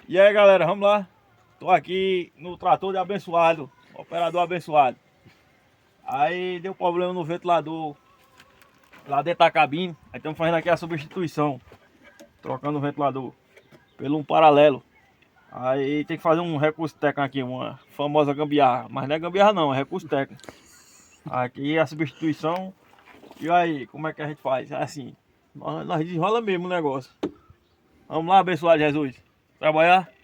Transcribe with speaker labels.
Speaker 1: E aí galera, vamos lá. Tô aqui no trator de abençoado, operador abençoado. Aí deu problema no ventilador lá dentro da cabine. Aí estamos fazendo aqui a substituição, trocando o ventilador pelo um paralelo. Aí tem que fazer um recurso técnico aqui, uma famosa gambiarra. Mas não é gambiarra não, é recurso técnico. Aqui é a substituição. E aí, como é que a gente faz? É assim, nós desenrola mesmo o negócio. Vamos lá, abençoado Jesus. Trabalhar?